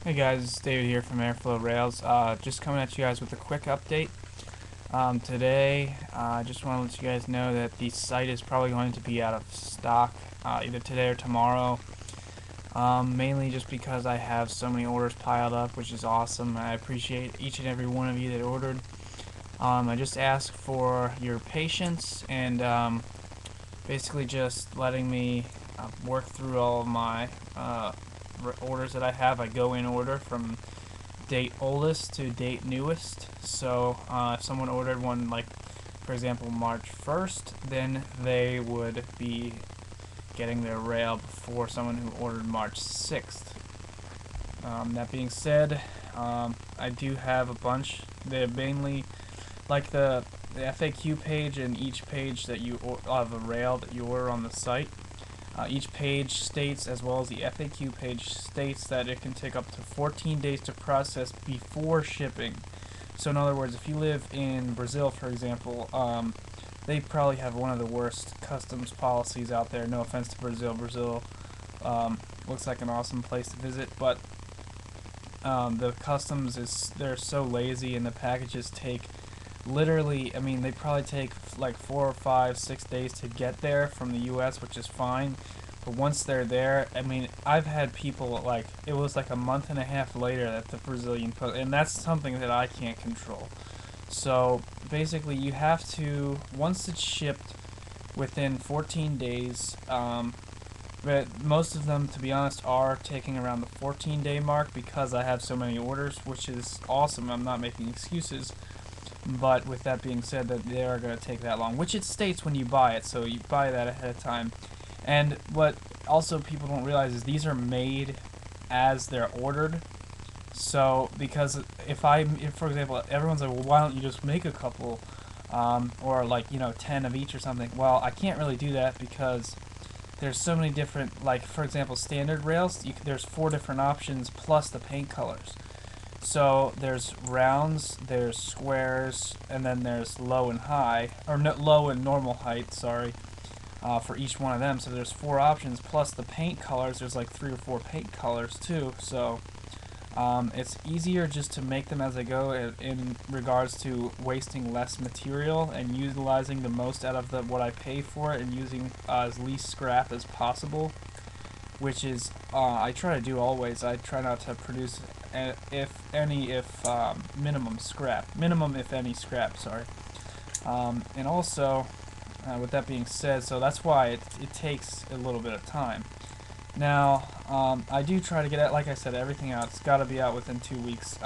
Hey guys, it's David here from Airflo Rails. Just coming at you guys with a quick update. Today, I just want to let you guys know that the site is probably going to be out of stock either today or tomorrow. Mainly just because I have so many orders piled up, which is awesome. I appreciate each and every one of you that ordered. I just ask for your patience and basically just letting me work through all of my orders that I have. I go in order from date oldest to date newest. So if someone ordered one, like for example March 1st, then they would be getting their rail before someone who ordered March 6th. That being said, I do have a bunch. They're mainly like the FAQ page and each page that you of a rail that you order on the site. Each page states, as well as the FAQ page states, that it can take up to 14 days to process before shipping. So in other words, if you live in Brazil, for example, they probably have one of the worst customs policies out there. No offense to Brazil. Brazil looks like an awesome place to visit, but the customs they're so lazy, and the packages take literally, I mean, they probably take like 4 or 5, 6 days to get there from the US, which is fine. But once they're there, I mean, I've had people, like, it was like a month and a half later that the Brazilian post, and that's something that I can't control. So basically, you have to, once it's shipped within 14 days, but most of them, to be honest, are taking around the 14-day mark because I have so many orders, which is awesome. I'm not making excuses. But with that being said, that they are going to take that long, which it states when you buy it, so you buy that ahead of time. And what also people don't realize is these are made as they're ordered. So because if for example, everyone's like, well, why don't you just make a couple, or like 10 of each or something? Well, I can't really do that because there's so many different, like for example, standard rails. There's 4 different options plus the paint colors. So there's rounds, there's squares, and then there's low and high, or no, low and normal height, sorry, for each one of them. So there's 4 options, plus the paint colors. There's like 3 or 4 paint colors too. So it's easier just to make them as I go in regards to wasting less material and utilizing the most out of what I pay for it, and using as least scrap as possible, which is I try to do always. I try not to produce minimum scrap, minimum if any scrap, sorry. And also, with that being said, so that's why it takes a little bit of time. Now, I do try to get it, like I said, everything out. It's got to be out within 2 weeks.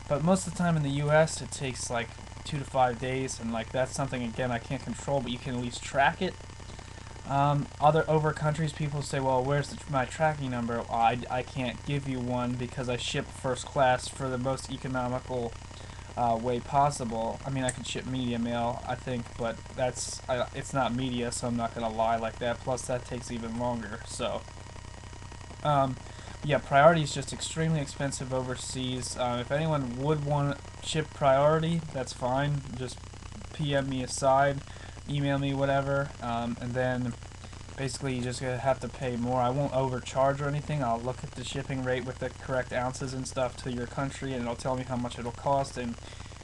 But most of the time in the U.S., it takes like 2 to 5 days, and like that's something again I can't control, but you can at least track it. Over countries, people say, well, where's my tracking number? Well, I can't give you one because I ship first class for the most economical way possible. I mean, I can ship media mail, I think, but it's not media, so I'm not going to lie like that. Plus, that takes even longer. So, yeah, priority is just extremely expensive overseas. If anyone would want to ship priority, that's fine. Just PM me aside, email me, whatever, and then basically you just have to pay more. I won't overcharge or anything. I'll look at the shipping rate with the correct ounces and stuff to your country, and it'll tell me how much it'll cost, and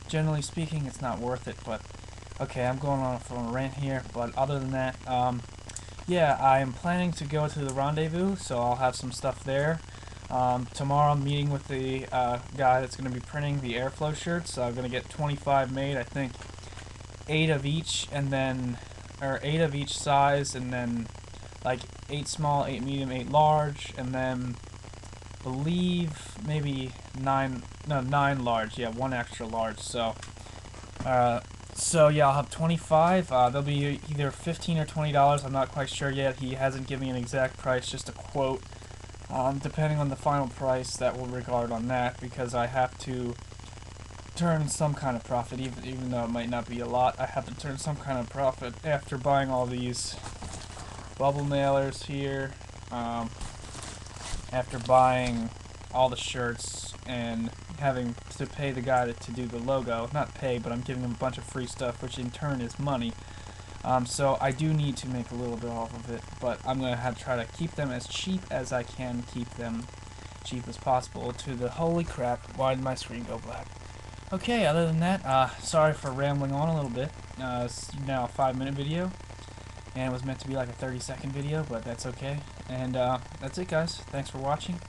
generally speaking, it's not worth it. But okay, I'm going on for a rant here, but other than that, yeah, I am planning to go to the rendezvous, so I'll have some stuff there. Tomorrow I'm meeting with the guy that's going to be printing the Airflo shirts. I'm going to get 25 made, I think 8 of each, and then, or 8 of each size, and then like 8 small, 8 medium, 8 large, and then believe maybe 9 large, yeah, 1 extra large. So yeah, I'll have 25. They'll be either $15 or $20. I'm not quite sure yet. He hasn't given me an exact price, just a quote. Depending on the final price, that will regard on that, because I have to turn some kind of profit, even though it might not be a lot. I have to turn some kind of profit after buying all these bubble mailers here, after buying all the shirts and having to pay the guy to do the logo. Not pay, but I'm giving him a bunch of free stuff, which in turn is money. So I do need to make a little bit off of it, but I'm going to try to keep them as cheap as I can keep them. cheap as possible to the holy crap, why did my screen go black? Okay, other than that, sorry for rambling on a little bit. It's now a 5-minute video, and it was meant to be like a 30-second video, but that's okay. And that's it, guys. Thanks for watching.